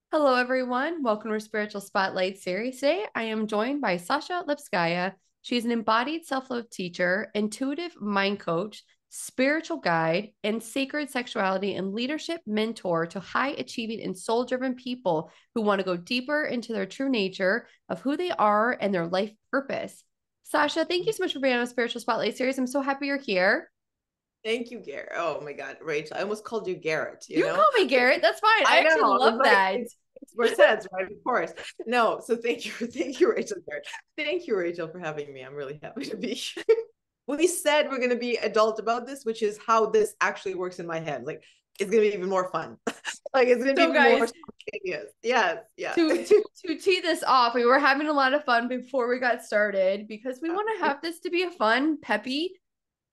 Hello, everyone. Welcome to our Spiritual Spotlight series. Today, I am joined by Sasha Lipskaia. She's an embodied self-love teacher, intuitive mind coach, spiritual guide, and sacred sexuality and leadership mentor to high-achieving and soul-driven people who want to go deeper into their true nature of who they are and their life purpose. Sasha, thank you so much for being on the Spiritual Spotlight series. I'm so happy you're here. Thank you, Garrett. Oh my God, Rachel. I almost called you Garrett, You can call me Garrett. That's fine. I I know. actually I was love like, that. it makes more sense, right? Of course. No, so thank you. Thank you, Rachel Garrett. Thank you, Rachel, for having me. I'm really happy to be here. We said we're going to be adult about this, which is how this actually works in my head. Like, it's going to be even more fun. Like, it's going to be So, even more guys, spontaneous. Yes, yeah. to tee this off, we were having a lot of fun before we got started because we want to have this to be a fun, peppy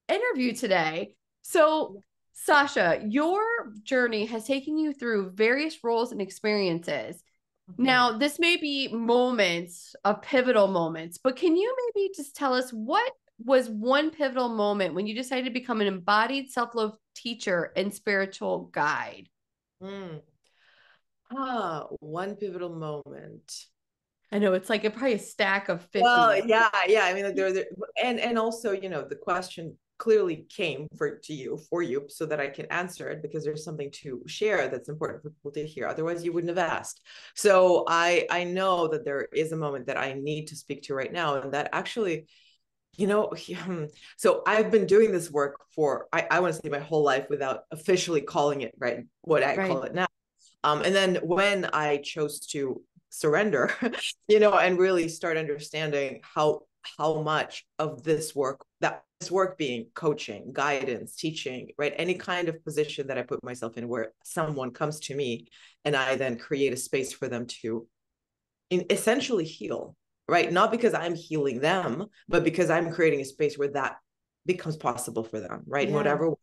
interview today. So, Sasha, your journey has taken you through various roles and experiences. Mhm. Now, this may be moments of pivotal moments, but can you maybe just tell us what was one pivotal moment when you decided to become an embodied self-love teacher and spiritual guide? Mm. One pivotal moment. I know it's like probably a stack of 50. Well, yeah. I mean, like there, and also, the question clearly came for you, so that I can answer it because there's something to share that's important for people to hear. Otherwise, you wouldn't have asked. So I know that there is a moment that I need to speak to right now, and that actually, so I've been doing this work for I want to say my whole life without officially calling it right what I call Right. it now. And then when I chose to surrender, and really start understanding how much of this work being coaching, guidance, teaching, right? Any kind of position that I put myself in where someone comes to me and I then create a space for them to essentially heal, right? Not because I'm healing them, but because I'm creating a space where that becomes possible for them, right? In Yeah. whatever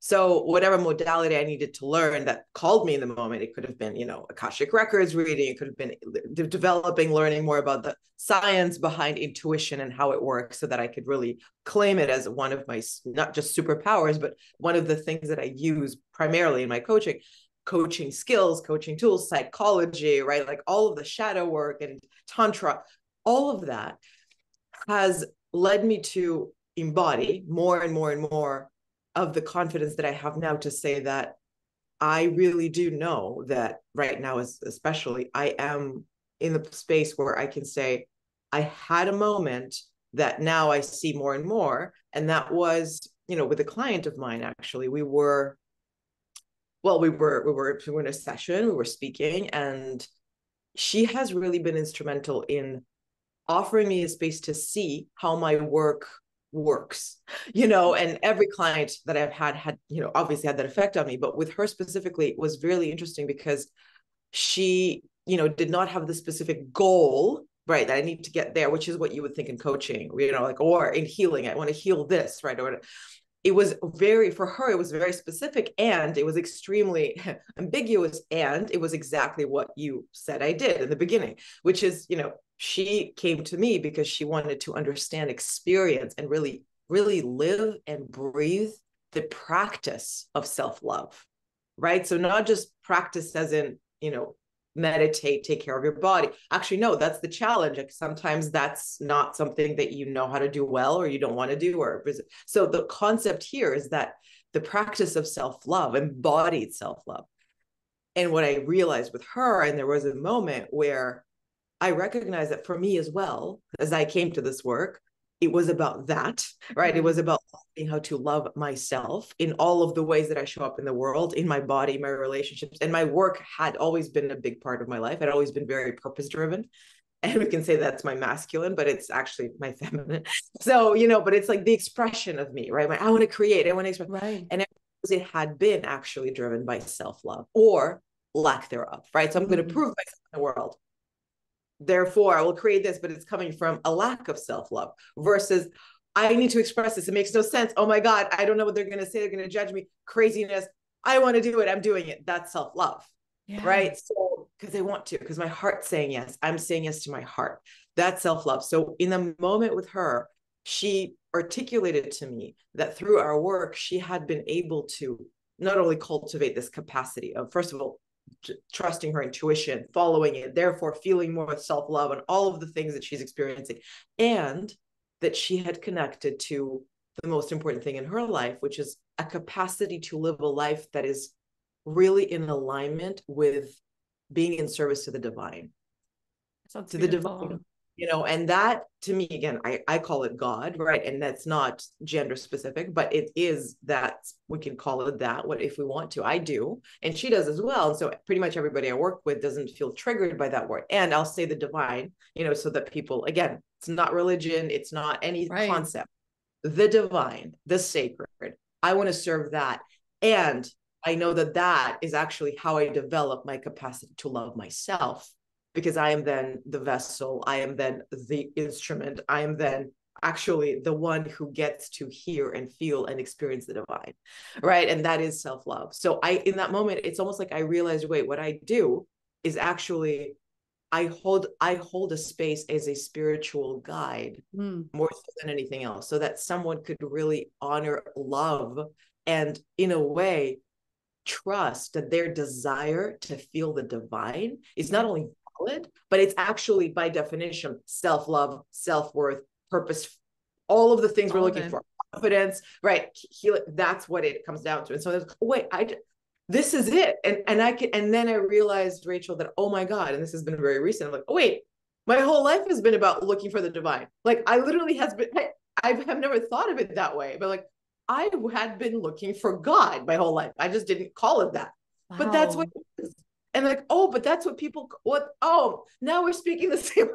so whatever modality I needed to learn that called me in the moment, it could have been, Akashic Records reading, it could have been developing, learning more about the science behind intuition and how it works so that I could really claim it as one of my, not just superpowers, but one of the things that I use primarily in my coaching skills, coaching tools, psychology, right? Like all of the shadow work and tantra, all of that has led me to embody more and more and more of the confidence that I have now to say that I really do know that right now, especially, I am in the space where I can say, I had a moment that now I see more and more. And that was, with a client of mine, actually, we were in a session, we were speaking, and she has really been instrumental in offering me a space to see how my work works, and every client that I've had, obviously had that effect on me. But with her specifically, it was really interesting because she, did not have the specific goal, right? That I need to get there, which is what you would think in coaching, like, or in healing, I want to heal this, right? Or it was for her, it was very specific and it was extremely ambiguous. And it was exactly what you said I did in the beginning, which is, she came to me because she wanted to understand, experience, and really, really live and breathe the practice of self-love, right? So not just practice as in, meditate, take care of your body. Actually, no, that's the challenge. Like sometimes that's not something that you know how to do well, or you don't want to do, so the concept here is that the practice of self-love, embodied self-love. And what I realized with her, and there was a moment where I recognized that for me as well, as I came to this work, it was about that, right? It Right. was about learning how to love myself in all of the ways that I show up in the world, in my body, my relationships. And my work had always been a big part of my life. I'd always been very purpose driven. And we can say that's my masculine, but it's actually my feminine. So, but it's like the expression of me, right? I want to create, I want to express. Right. And it had been actually driven by self love or lack thereof, right? So I'm going to Mm. prove myself in the world, therefore I will create this, but it's coming from a lack of self-love versus I need to express this. It makes no sense. Oh my God, I don't know what they're going to say. They're going to judge me. Craziness. I want to do it. I'm doing it. That's self-love, Yeah. right? So because I want to, because my heart's saying yes. I'm saying yes to my heart. That's self-love. So in the moment with her, she articulated to me that through our work, she had been able to not only cultivate this capacity of, first of all, trusting her intuition, following it, therefore feeling more self-love and all of the things that she's experiencing. And that she had connected to the most important thing in her life, which is a capacity to live a life that is really in alignment with being in service to the divine. Sounds To beautiful. the divine, and that to me, again, I call it God, right? And that's not gender specific, but it is that, we can call it that, what if we want to. I do, and she does as well. And so pretty much everybody I work with doesn't feel triggered by that word. And I'll say the divine, so that people, again, it's not religion, it's not any concept. The divine, the sacred, I want to serve that. And I know that that is actually how I develop my capacity to love myself, because I am then the vessel, I am then the instrument, I am then actually the one who gets to hear and feel and experience the divine, right? And that is self-love. So in that moment, it's almost like I realized, wait, what I do is actually, I hold a space as a spiritual guide more so than anything else, so that someone could really honor, love, and in a way, trust that their desire to feel the divine is not only valid, but it's actually by definition self-love, self-worth, purpose, all of the things we're looking for, confidence, right? That's what it comes down to. And so wait, this is it. And then I realized, Rachel, that, oh my God, and this has been very recent. I'm like, oh wait, my whole life has been about looking for the divine. Like I literally I have never thought of it that way, but like I had been looking for God my whole life. I just didn't call it that. Wow. But that's what it is. And like, oh, but that's what people, now we're speaking the same.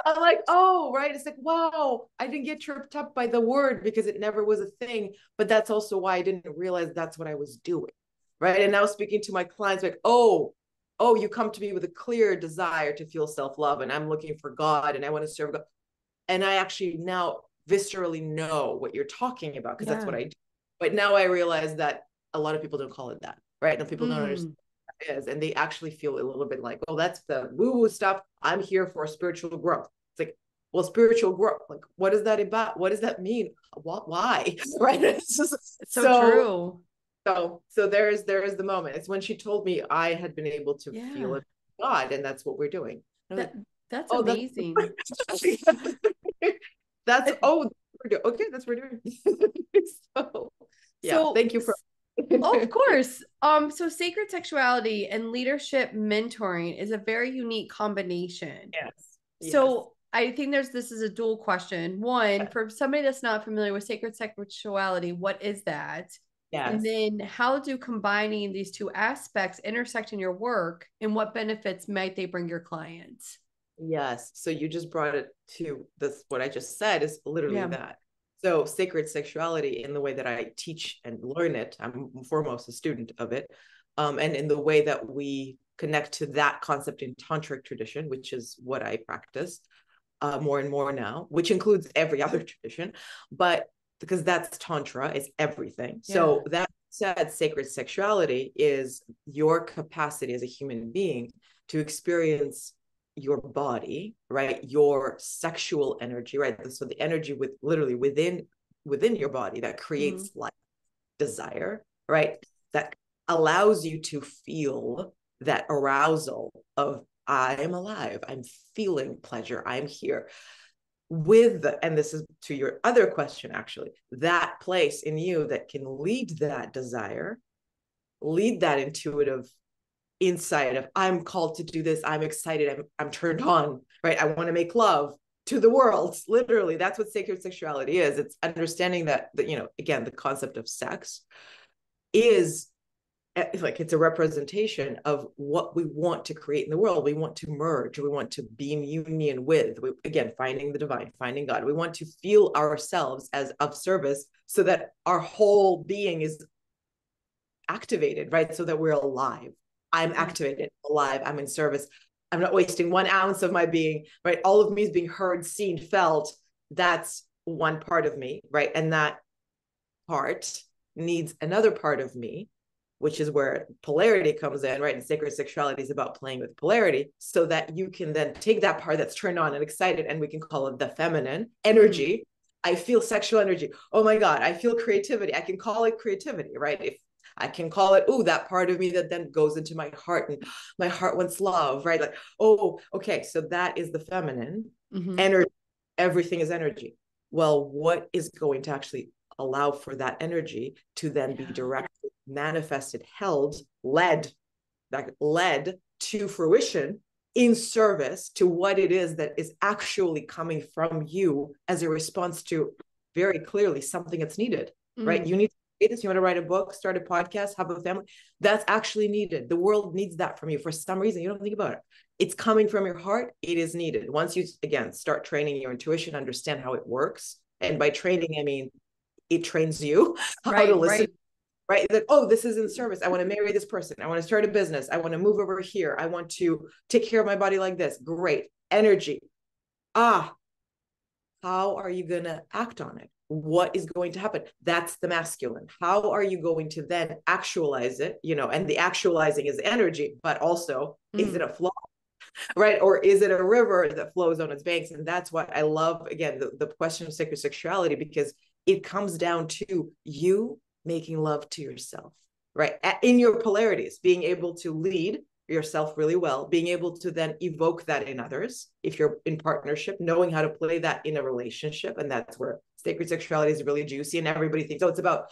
I'm like, oh, right. It's like, wow, I didn't get tripped up by the word because it never was a thing. But that's also why I didn't realize that's what I was doing. Right. And now speaking to my clients, like, oh, you come to me with a clear desire to feel self-love, and I'm looking for God and I want to serve God. And I actually now viscerally know what you're talking about, because that's what I do. But now I realize that a lot of people don't call it that, right? And people don't understand what it is. And they actually feel a little bit like, oh, that's the woo-woo stuff. I'm here for spiritual growth. It's like, well, spiritual growth, like, what is that about? What does that mean? Why? Right? It's just, so true. So there's the moment. It's when she told me I had been able to feel it, God, and that's what we're doing. That's amazing. That's okay, that's what we're doing. Thank you for of course. So sacred sexuality and leadership mentoring is a very unique combination. So I think this is a dual question. One, for somebody that's not familiar with sacred sexuality, what is that? And then how do combining these two aspects intersect in your work, and what benefits might they bring your clients? Yes. So you just brought it to this, what I just said is literally that. So sacred sexuality, in the way that I teach and learn it, I'm foremost a student of it. And in the way that we connect to that concept in tantric tradition, which is what I practice more and more now, which includes every other tradition, but because that's tantra, it's everything. So that said, sacred sexuality is your capacity as a human being to experience your body, right? Your sexual energy, right? So the energy literally within your body that creates life, desire, right? That allows you to feel that arousal of, I am alive, I'm feeling pleasure, I'm here. And this is to your other question, actually, that place in you that can lead that desire, lead that intuitive insight of, I'm called to do this, I'm excited, I'm turned on, right? I want to make love to the world. Literally, that's what sacred sexuality is. It's understanding that, again, the concept of sex is like, it's a representation of what we want to create in the world. We want to merge, we want to be in union with, again, finding the divine, finding God. We want to feel ourselves as of service, so that our whole being is activated, right? So that we're alive. I'm activated, alive, I'm in service. I'm not wasting 1 ounce of my being, right? All of me is being heard, seen, felt. That's one part of me, right? And that part needs another part of me, which is where polarity comes in, right? And sacred sexuality is about playing with polarity, so that you can then take that part that's turned on and excited, and we can call it the feminine energy. I feel sexual energy. Oh my God, I feel creativity. I can call it creativity, right? I can call it, oh, that part of me that then goes into my heart, and my heart wants love, right? Like, oh, okay, so that is the feminine energy. Everything is energy. Well, what is going to actually allow for that energy to then be directed, manifested, held, led to fruition in service to what it is that is actually coming from you as a response to very clearly something that's needed, right? You need to create this. You want to write a book, start a podcast, have a family. That's actually needed. The world needs that from you. For some reason, you don't think about it. It's coming from your heart. It is needed. Once you, again, start training your intuition, understand how it works. And by training, I mean, it trains you how to listen. Right? Like, oh, this is in service. I want to marry this person. I want to start a business. I want to move over here. I want to take care of my body like this. Great. Energy. How are you going to act on it? What is going to happen? That's the masculine. How are you going to then actualize it? And the actualizing is energy, but also, is it a flow? Right? Or is it a river that flows on its banks? And that's what I love, again, the question of sacred sexuality, because it comes down to you making love to yourself, right? In your polarities, being able to lead yourself really well, being able to then evoke that in others. If you're in partnership, knowing how to play that in a relationship. And that's where sacred sexuality is really juicy. And everybody thinks, oh, it's about,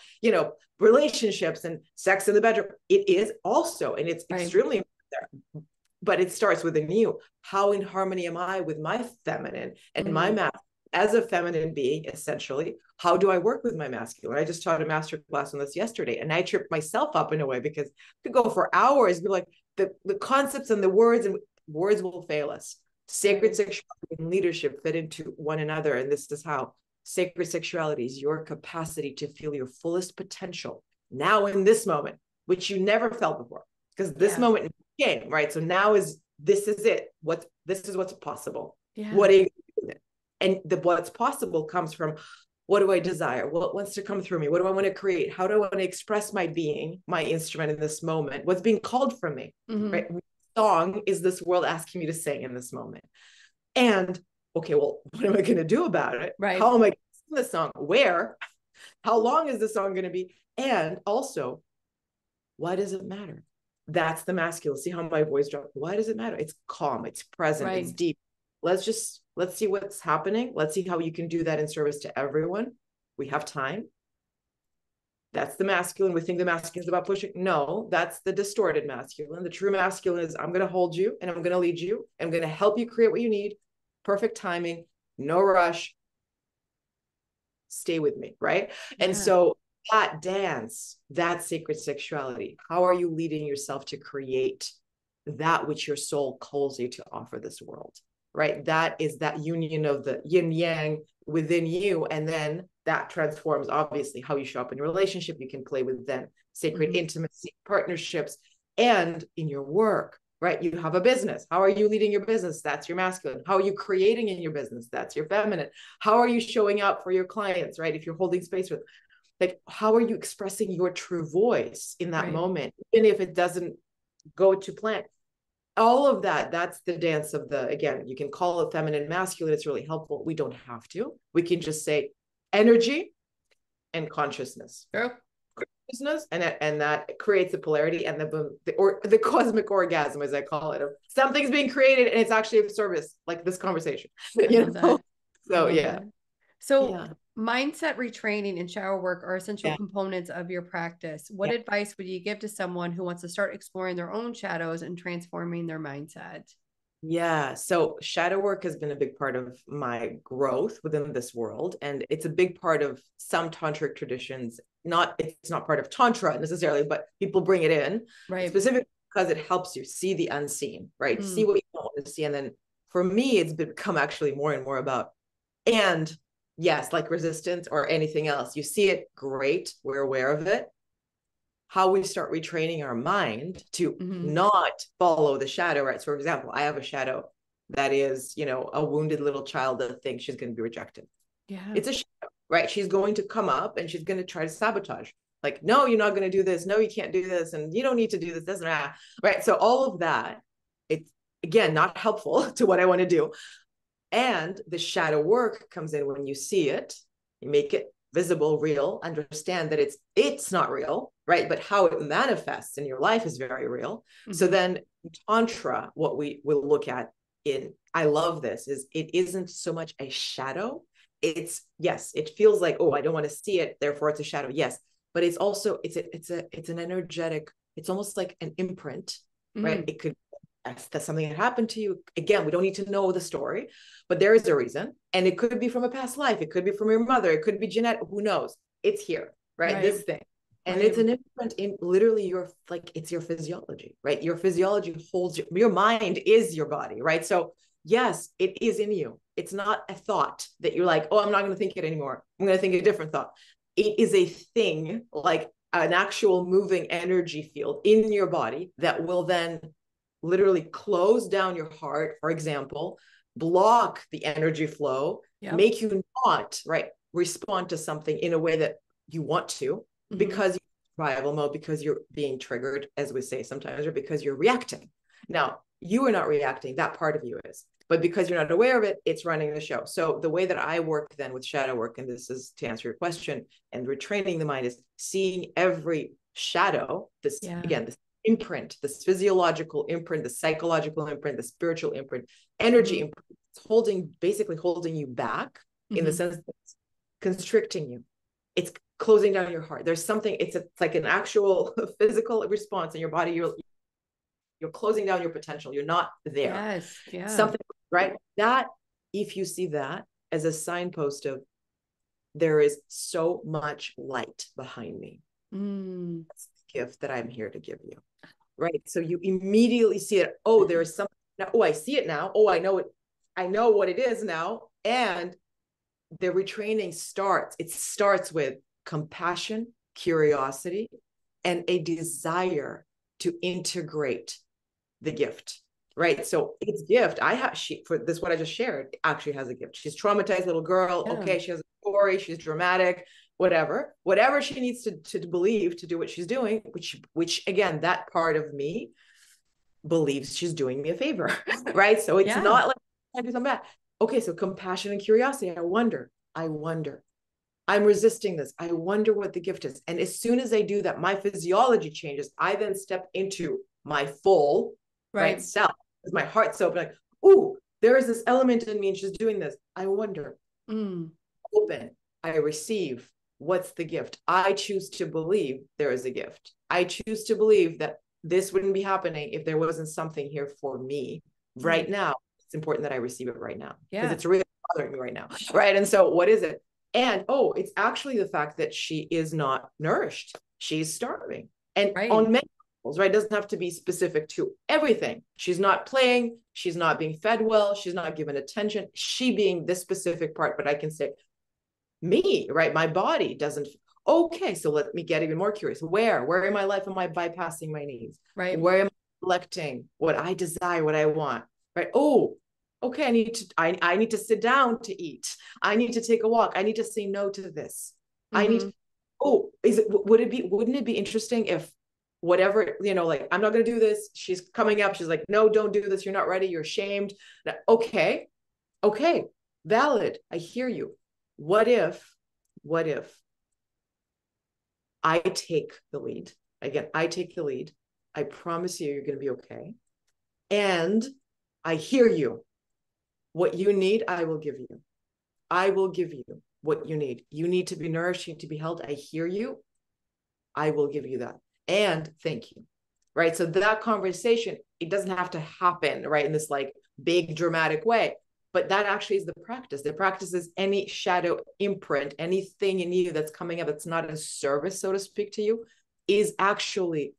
relationships and sex in the bedroom. It is also, and it's extremely important there. But it starts within you. How in harmony am I with my feminine and my masculine? As a feminine being, essentially, how do I work with my masculine? I just taught a master class on this yesterday, and I tripped myself up in a way because I could go for hours, be like, the concepts and the words will fail us. Sacred sexuality and leadership fit into one another. And this is how sacred sexuality is your capacity to feel your fullest potential now in this moment, which you never felt before, because this moment in the game, right? So now this is it. This is what's possible. What are you doing? And what's possible comes from, what do I desire? What wants to come through me? What do I want to create? How do I want to express my being, my instrument in this moment? What's being called from me, right? Song is this world asking me to sing in this moment. And, okay, well, what am I going to do about it? Right. How am I going to sing this song? Where? How long is the song going to be? And also, why does it matter? That's the masculine. See how my voice dropped? Why does it matter? It's calm. It's present. It's deep. Let's see what's happening. Let's see how you can do that in service to everyone. We have time. That's the masculine. We think the masculine is about pushing. No, that's the distorted masculine. The true masculine is, I'm going to hold you and I'm going to lead you. I'm going to help you create what you need. Perfect timing, no rush. Stay with me, right? And so that dance, that sacred sexuality, how are you leading yourself to create that which your soul calls you to offer this world? Right? That is that union of the yin yang within you. And then that transforms, obviously, how you show up in your relationship. You can play with then sacred intimacy, partnerships, and in your work, right? You have a business. How are you leading your business? That's your masculine. How are you creating in your business? That's your feminine. How are you showing up for your clients, right? If you're holding space with, like, how are you expressing your true voice in that moment, even if it doesn't go to plan? All of that, that's the dance of again, you can call it feminine, masculine. It's really helpful. We don't have to. We can just say energy and consciousness. Consciousness, and that creates a polarity and the cosmic orgasm, as I call it. Something's being created and it's actually of service, like this conversation. So mindset retraining and shadow work are essential components of your practice. What advice would you give to someone who wants to start exploring their own shadows and transforming their mindset? Yeah. So shadow work has been a big part of my growth within this world. And it's a big part of some tantric traditions. It's not part of tantra necessarily, but people bring it in specifically because it helps you see the unseen, right? See what you don't want to see. And then for me, it's become actually more and more about, and yes, like resistance or anything else. You see it, great. We're aware of it. How we start retraining our mind to not follow the shadow, right? So for example, I have a shadow that is, a wounded little child that thinks she's going to be rejected. It's a shadow, right? She's going to come up and she's going to try to sabotage. Like, no, you're not going to do this. No, you can't do this. And you don't need to do this. Doesn't matter. Right. So all of that, it's again, not helpful to what I want to do. And the shadow work comes in when you see it, you make it visible, real, understand that it's not real. right? But how it manifests in your life is very real. So then Tantra, what we will look at in, I love this, is it isn't so much a shadow. It's, yes, it feels like, oh, I don't want to see it, therefore it's a shadow. Yes. But it's also, it's an energetic, it's almost like an imprint, right? It could, that's something that happened to you. Again, we don't need to know the story, but there is a reason. And it could be from a past life. It could be from your mother. It could be genetic. Who knows? It's here, right? This thing. And it's an imprint in literally your, like, it's your physiology, right? Your physiology holds your mind is your body, right? So yes, it is in you. It's not a thought that you're like, oh, I'm not going to think it anymore. I'm going to think a different thought. It is a thing, like an actual moving energy field in your body that will then literally close down your heart, for example, block the energy flow, make you not, right, respond to something in a way that you want to, because you're in survival mode, because you're being triggered, as we say sometimes, or because you're reacting. Now, you are not reacting, that part of you is. But because you're not aware of it, it's running the show. So the way that I work then with shadow work, and this is to answer your question, and retraining the mind, is seeing every shadow, this, again, this imprint, this physiological imprint, the psychological imprint, the spiritual imprint, energy imprint, it's basically holding you back in the sense that it's constricting you. It's closing down your heart. There's something, it's like an actual physical response in your body. You're closing down your potential. You're not there. Something, right? That, if you see that as a signpost of, there is so much light behind me. That's the gift that I'm here to give you, right? So you immediately see it. Oh, there is something now. Oh, I see it now. Oh, I know it. I know what it is now. And the retraining starts. It starts with compassion, curiosity, and a desire to integrate the gift, right? So it's gift. For this, what I just shared, actually has a gift. She's traumatized little girl. Okay, she has a story. She's dramatic, whatever she needs to believe to do what she's doing, which again, that part of me believes she's doing me a favor, right? So it's not like I do something bad. Okay, so compassion and curiosity. I wonder. I'm resisting this. I wonder what the gift is. And as soon as I do that, my physiology changes. I then step into my full right self. My heart's open, like, ooh, there is this element in me and she's doing this. I wonder. Open. I receive. What's the gift? I choose to believe there is a gift. I choose to believe that this wouldn't be happening if there wasn't something here for me right now. It's important that I receive it right now because it's really bothering me right now. Right. And so what is it? And it's actually the fact that she is not nourished. She's starving. And on many levels, right? It doesn't have to be specific to everything. She's not playing. She's not being fed well. She's not given attention. She being this specific part, but I can say me, right? My body doesn't. Okay, so let me get even more curious. Where in my life am I bypassing my needs? Right. Where am I selecting what I desire, what I want? Right. Oh, okay. I need to sit down to eat. I need to take a walk. I need to say no to this. I need. Wouldn't it be interesting if whatever, like, I'm not going to do this. She's coming up. She's like, no, don't do this. You're not ready. You're ashamed. Okay. Valid. I hear you. What if I take the lead? Again, I take the lead. I promise you're going to be okay. And I hear you. What you need, I will give you. I will give you what you need. You need to be nourished, you need to be held. I hear you. I will give you that. And thank you. Right. So that conversation, it doesn't have to happen, right, in this like big dramatic way. But that actually is the practice. The practice is any shadow imprint, anything in you that's coming up that's not in service, so to speak, to you, is actually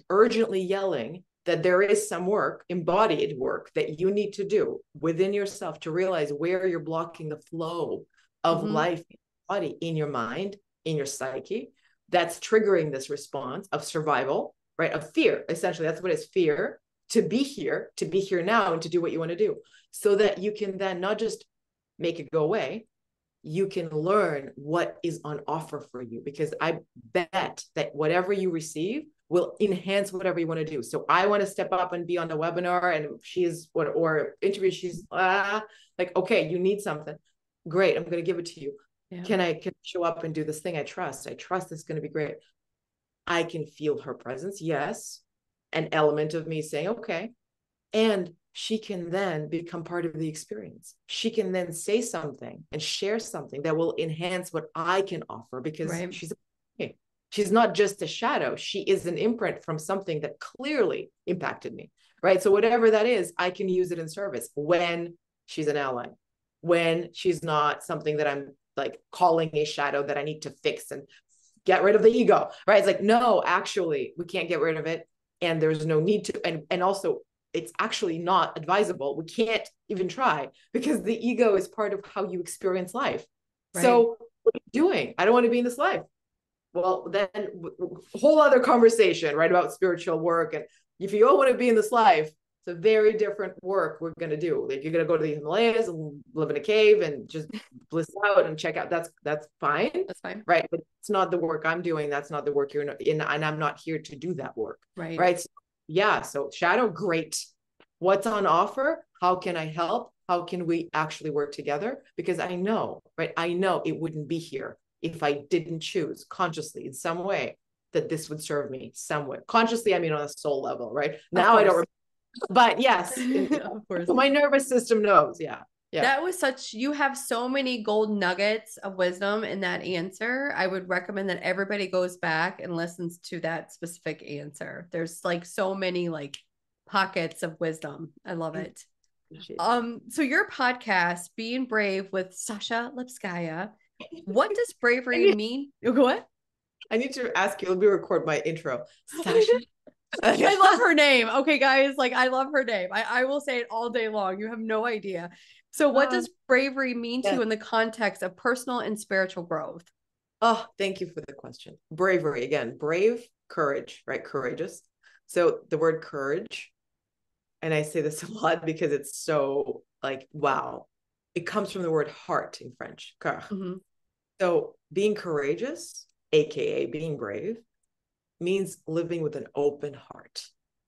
urgently yelling that there is some work, embodied work, that you need to do within yourself to realize where you're blocking the flow of life in your body, in your mind, in your psyche, that's triggering this response of survival, right? Of fear. Essentially, that's what it's fear, to be here now and to do what you want to do. So that you can then not just make it go away, you can learn what is on offer for you. Because I bet that whatever you receive will enhance whatever you want to do. So I want to step up and be on the webinar, and or interview, she's like, okay, you need something. Great, I'm going to give it to you. Can I show up and do this thing? I trust it's going to be great. I can feel her presence. Yes. An element of me saying, okay. And she can then become part of the experience. She can then say something and share something that will enhance what I can offer, because she's not just a shadow. She is an imprint from something that clearly impacted me, right? So whatever that is, I can use it in service when she's an ally, when she's not something that I'm like calling a shadow that I need to fix and get rid of the ego, right? It's like, no, actually, we can't get rid of it. And there's no need to. And also, it's actually not advisable. We can't even try, because the ego is part of how you experience life. Right. So what are you doing? I don't want to be in this life. Well, then whole other conversation, right? About spiritual work. And if you don't want to be in this life, it's a very different work we're going to do. Like, you're going to go to the Himalayas and live in a cave and just bliss out and check out. That's fine. That's fine. Right. But it's not the work I'm doing. That's not the work you're in. And I'm not here to do that work. Right. Right. So, yeah. So shadow, great. What's on offer? How can I help? How can we actually work together? Because I know, right? I know it wouldn't be here if I didn't choose consciously in some way that this would serve me somewhat. Consciously, I mean, on a soul level, right? Now I don't remember. But yes, of course. My nervous system knows. Yeah. Yeah. That was you have so many gold nuggets of wisdom in that answer. I would recommend that everybody goes back and listens to that specific answer. There's like so many like pockets of wisdom. I love it. So your podcast, Being Brave with Sasha Lipskaia, what does bravery mean? What? I need to ask you, let me record my intro. Sasha. I love her name. Okay, guys, like I love her name. I will say it all day long. You have no idea. So what does bravery mean to you in the context of personal and spiritual growth? Oh, thank you for the question. Bravery, again, brave, courage, right? Courageous. So the word courage, and I say this a lot because it's so like, wow. It comes from the word heart in French. Mm-hmm. So being courageous, AKA being brave, means living with an open heart,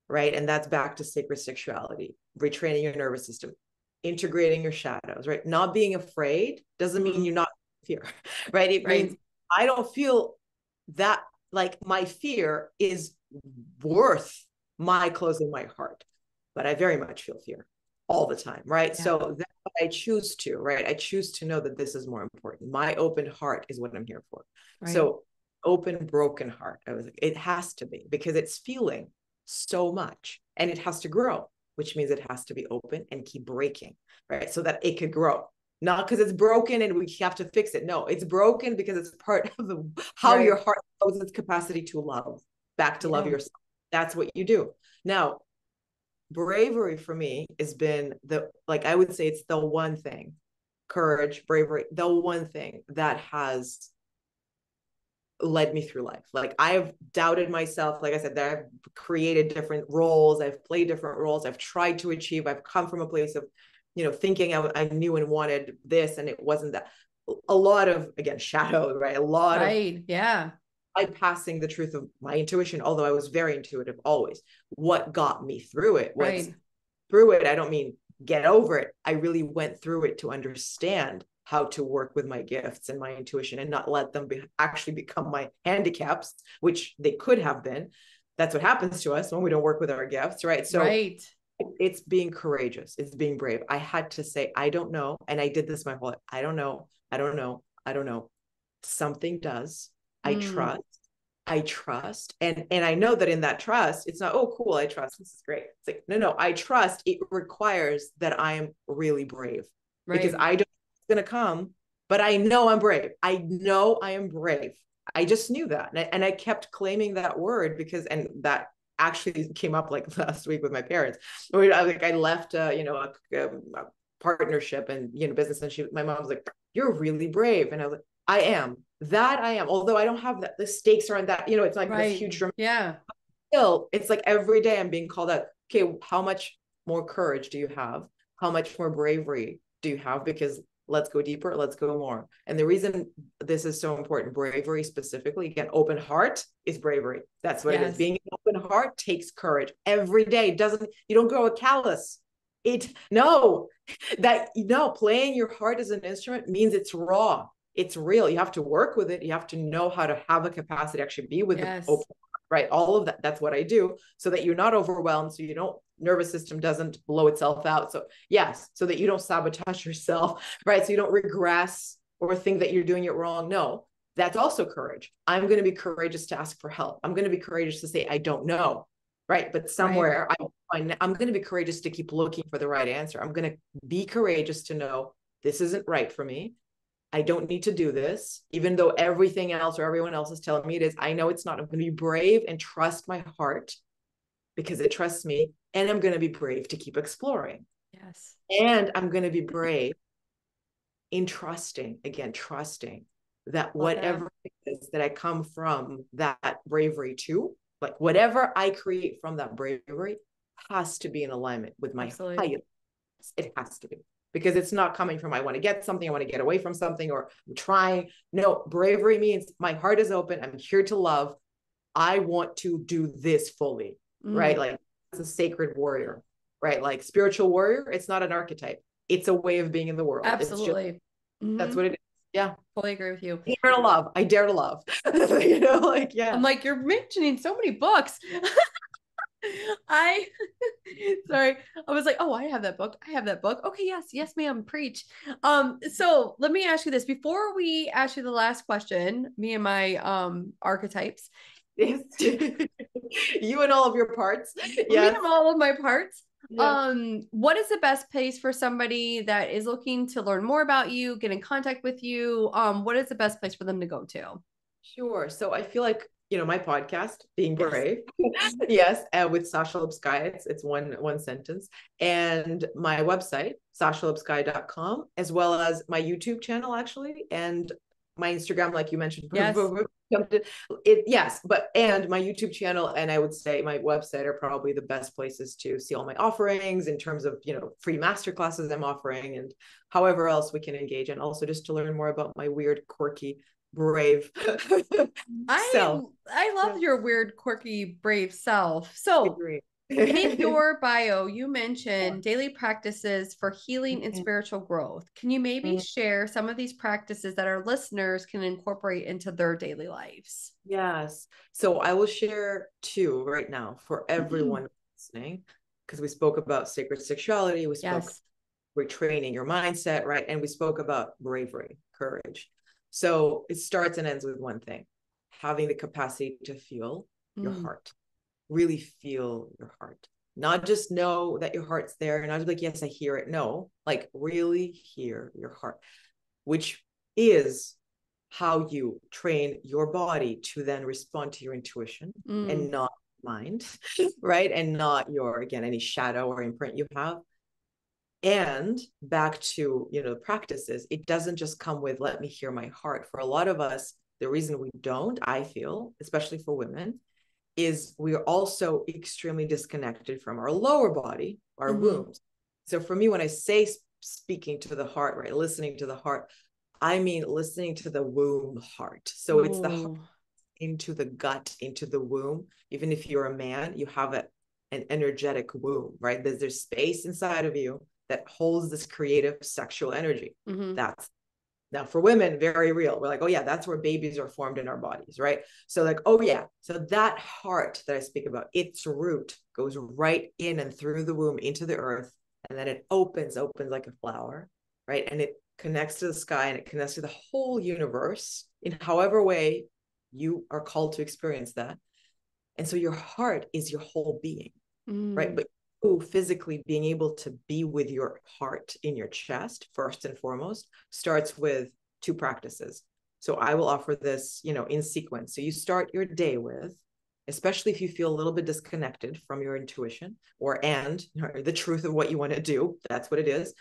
right? And that's back to sacred sexuality, retraining your nervous system, integrating your shadows, right? Not being afraid doesn't mean you're not fear, right? It means I don't feel that like my fear is worth my closing my heart, but I very much feel fear all the time, right? Yeah. So that's what I choose to, right? I choose to know that this is more important. My open heart is what I'm here for. Right. So open, broken heart. I was like, it has to be, because it's feeling so much and it has to grow, which means it has to be open and keep breaking, right? So that it could grow. Not because it's broken and we have to fix it. No, it's broken because it's part of how your heart knows its capacity to love, back to love yourself. That's what you do. Now, bravery for me has been I would say it's the one thing, courage, bravery, the one thing that has led me through life. Like, I've doubted myself. Like I said, that I've created different roles. I've played different roles. I've tried to achieve. I've come from a place of, thinking I knew and wanted this, and it wasn't that. A lot of, again, shadow, right? A lot of bypassing the truth of my intuition, although I was very intuitive always. What got me through it? Through it, I don't mean get over it. I really went through it to understand how to work with my gifts and my intuition and not let them actually become my handicaps, which they could have been. That's what happens to us when we don't work with our gifts, right? So it's being courageous. It's being brave. I had to say, I don't know. And I did this my whole life. I don't know. I don't know. I don't know. Something does. I trust. And I know that in that trust, it's not, oh, cool, I trust. This is great. It's like, no, I trust. It requires that I am really brave, because I don't going to come, but I know I'm brave. I know I am brave. I just knew that. And I kept claiming that word and that actually came up like last week with my parents. I left, a partnership and, business. And my mom was like, you're really brave. And I was like, I am. Although I don't have that, the stakes aren't that, it's like this huge drama. Yeah. Still, it's like every day I'm being called out. Okay, how much more courage do you have? How much more bravery do you have? Because let's go deeper. Let's go more. And the reason this is so important, bravery specifically, again, open heart is bravery. That's what it is. Being an open heart takes courage every day. You don't grow a callus. Playing your heart as an instrument means it's raw. It's real. You have to work with it. You have to know how to have a capacity to actually be with the open right? All of that, that's what I do, so that you're not overwhelmed, so you don't, nervous system doesn't blow itself out. So yes, so that you don't sabotage yourself, right? So you don't regress or think that you're doing it wrong. No, that's also courage. I'm going to be courageous to ask for help. I'm going to be courageous to say, I don't know, right? But somewhere I'm going to be courageous to keep looking for the right answer. I'm going to be courageous to know this isn't right for me. I don't need to do this, even though everything else or everyone else is telling me it is. I know it's not. I'm going to be brave and trust my heart because it trusts me. And I'm going to be brave to keep exploring. Yes. And I'm going to be brave in trusting that whatever it is that I come from that bravery to, like whatever I create from that bravery has to be in alignment with my highest. It has to be, because it's not coming from, I want to get something, I want to get away from something, or I'm trying. No, bravery means my heart is open. I'm here to love. I want to do this fully, right? Like it's a sacred warrior, right? Like spiritual warrior. It's not an archetype. It's a way of being in the world. Absolutely. It's just, that's what it is. Yeah. Totally agree with you. I dare to love. I dare to love. You know, like, yeah. I'm like, you're mentioning so many books. Sorry, I was like, oh, I have that book. Okay, yes, ma'am, preach. So let me ask you this before we ask you the last question, me and my archetypes. You and all of your parts. Me and all of my parts. Yeah. What is the best place for somebody that is looking to learn more about you, get in contact with you? What is the best place for them to go to? Sure. So I feel like, you know, my podcast, Being Brave, yes, with Sasha Lipskaia, it's one sentence, and my website, sashalipskaia.com, as well as my YouTube channel, actually, and my Instagram, like you mentioned. Yes. And my YouTube channel, and I would say my website are probably the best places to see all my offerings in terms of, you know, free masterclasses I'm offering and however else we can engage, and also just to learn more about my weird, quirky, brave self. I love your weird, quirky, brave self. So in your bio, you mentioned daily practices for healing and spiritual growth. Can you maybe share some of these practices that our listeners can incorporate into their daily lives? Yes. So I will share two right now for everyone listening, because we spoke about sacred sexuality. We spoke retraining your mindset, right? And we spoke about bravery, courage. So it starts and ends with one thing: having the capacity to feel your heart, really feel your heart, not just know that your heart's there, not just like, yes, I hear it. No, like really hear your heart, which is how you train your body to then respond to your intuition and not mind, right? And not your, again, any shadow or imprint you have. And back to, you know, the practices, it doesn't just come with, let me hear my heart. For a lot of us, the reason we don't, I feel, especially for women, is we are also extremely disconnected from our lower body, our wombs. So for me, when I say speaking to the heart, right, listening to the heart, I mean listening to the womb heart. So it's the heart into the gut, into the womb. Even if you're a man, you have an energetic womb, right? There's space inside of you that holds this creative sexual energy. That's, now for women, very real. We're like, oh yeah, that's where babies are formed in our bodies, right? So like, oh yeah, so that heart that I speak about, its root goes right in and through the womb into the earth, and then it opens like a flower, right? And it connects to the sky, and it connects to the whole universe in however way you are called to experience that. And so your heart is your whole being, right? But physically being able to be with your heart in your chest, first and foremost, starts with two practices. So I will offer this, you know, in sequence. So you start your day with, especially if you feel a little bit disconnected from your intuition or the truth of what you want to do, that's what it is.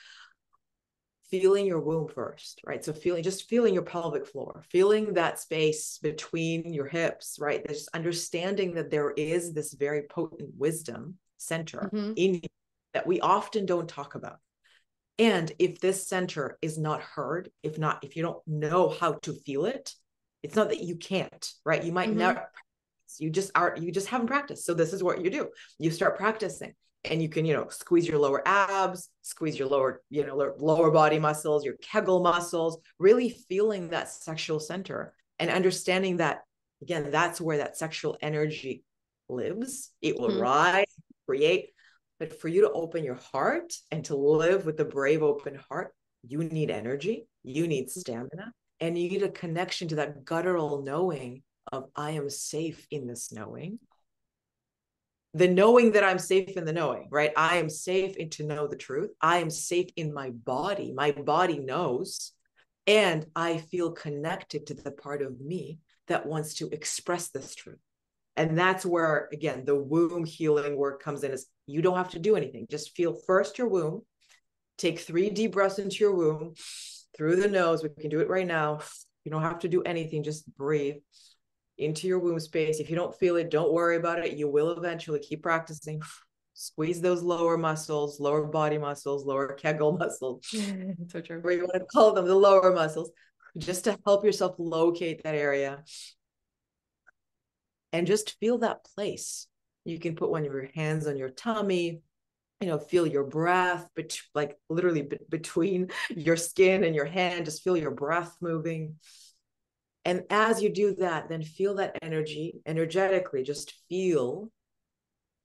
Feeling your womb first, right? So feeling your pelvic floor, feeling that space between your hips, right? There's understanding that there is this very potent wisdom center in you that we often don't talk about. And if this center is not heard, if you don't know how to feel it, it's not that you can't, right? You might never, you just haven't practiced. So this is what you do. You start practicing, and you can, you know, squeeze your lower abs, squeeze your lower, you know, lower body muscles, your Kegel muscles, really feeling that sexual center and understanding that again, that's where that sexual energy lives. It will Mm-hmm. rise, create. But for you to open your heart and to live with a brave, open heart, you need energy, you need stamina, and you need a connection to that guttural knowing of I am safe in this knowing. The knowing that I'm safe in the knowing, right? I am safe in to know the truth. I am safe in my body. My body knows. And I feel connected to the part of me that wants to express this truth. And that's where, again, the womb healing work comes in. Is you don't have to do anything. Just feel first your womb. Take 3 deep breaths into your womb through the nose. We can do it right now. You don't have to do anything. Just breathe into your womb space. If you don't feel it, don't worry about it. You will eventually. Keep practicing. Squeeze those lower muscles, lower body muscles, lower Kegel muscles. So true. Whatever you want to call them, the lower muscles, just to help yourself locate that area. And just feel that place. You can put one of your hands on your tummy, feel your breath, like literally between your skin and your hand, just feel your breath moving. And as you do that, then feel that energy energetically, just feel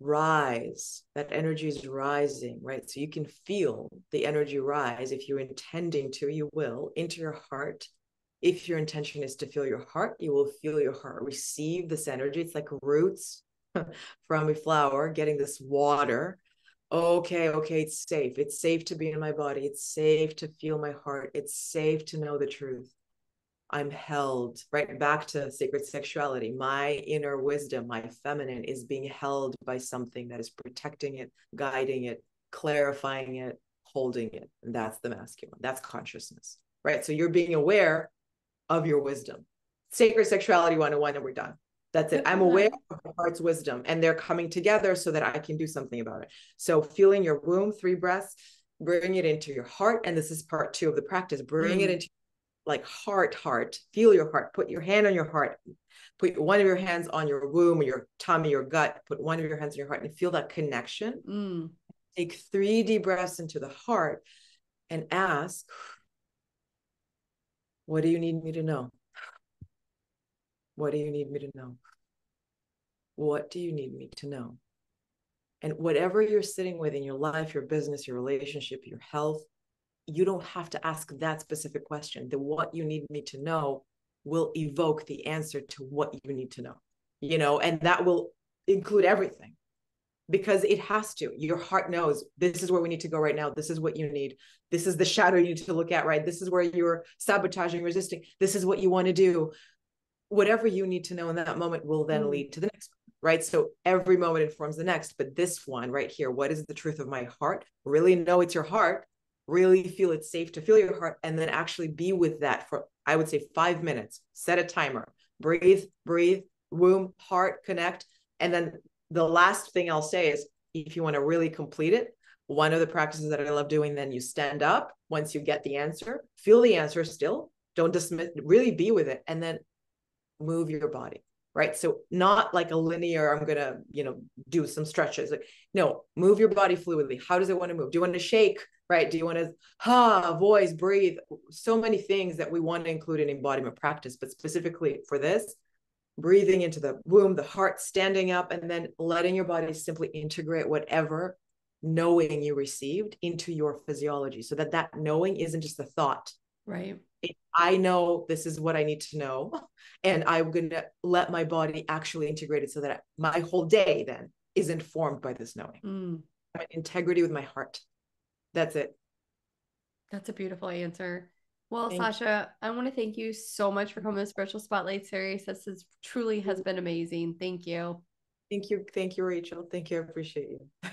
rise. That energy is rising, right? So you can feel the energy rise. If you're intending to, you will, into your heart. If your intention is to feel your heart, you will feel your heart receive this energy. It's like roots from a flower getting this water. Okay, it's safe. It's safe to be in my body. It's safe to feel my heart. It's safe to know the truth. I'm held, right back to sacred sexuality. My inner wisdom, my feminine, is being held by something that is protecting it, guiding it, clarifying it, holding it. And that's the masculine. That's consciousness, right? So you're being aware of your wisdom. Sacred Sexuality 101, and we're done. That's it. I'm aware of my heart's wisdom, and they're coming together so that I can do something about it. So feeling your womb, 3 breaths, bring it into your heart. And this is part 2 of the practice. Bring it into like heart, feel your heart, put your hand on your heart, put one of your hands on your womb, or your tummy, your gut, put one of your hands on your heart and feel that connection. Take 3 deep breaths into the heart and ask, what do you need me to know? What do you need me to know? What do you need me to know? And whatever you're sitting with in your life, your business, your relationship, your health, you don't have to ask that specific question. The what you need me to know will evoke the answer to what you need to know, and that will include everything because it has to. Your heart knows this is where we need to go right now. This is what you need. This is the shadow you need to look at, right? This is where you're sabotaging, resisting. This is what you want to do. Whatever you need to know in that moment will then lead to the next one, right? So every moment informs the next, but this one right here, what is the truth of my heart? Really know it's your heart, really feel it's safe to feel your heart, and then actually be with that for, I would say, 5 minutes, set a timer, breathe, womb, heart, connect. And then the last thing I'll say is, if you want to really complete it, one of the practices that I love doing, then you stand up once you get the answer, feel the answer still, don't dismiss, really be with it, and then move your body, right? So not like a linear, I'm gonna, do some stretches. Like, no, move your body fluidly. How does it want to move? Do you want to shake, right? Do you want to voice, breathe? So many things that we want to include in embodiment practice, but specifically for this, breathing into the womb, the heart, standing up, and then letting your body simply integrate whatever knowing you received into your physiology, so that knowing isn't just a thought. Right. I know this is what I need to know, and I'm going to let my body actually integrate it so that my whole day then is informed by this knowing. I'm in integrity with my heart. That's it. That's a beautiful answer. Well, Thank Sasha, I want to thank you so much for coming to the Spiritual Spotlight series. This truly has been amazing. Thank you. Thank you. Thank you, Rachel. Thank you. I appreciate you.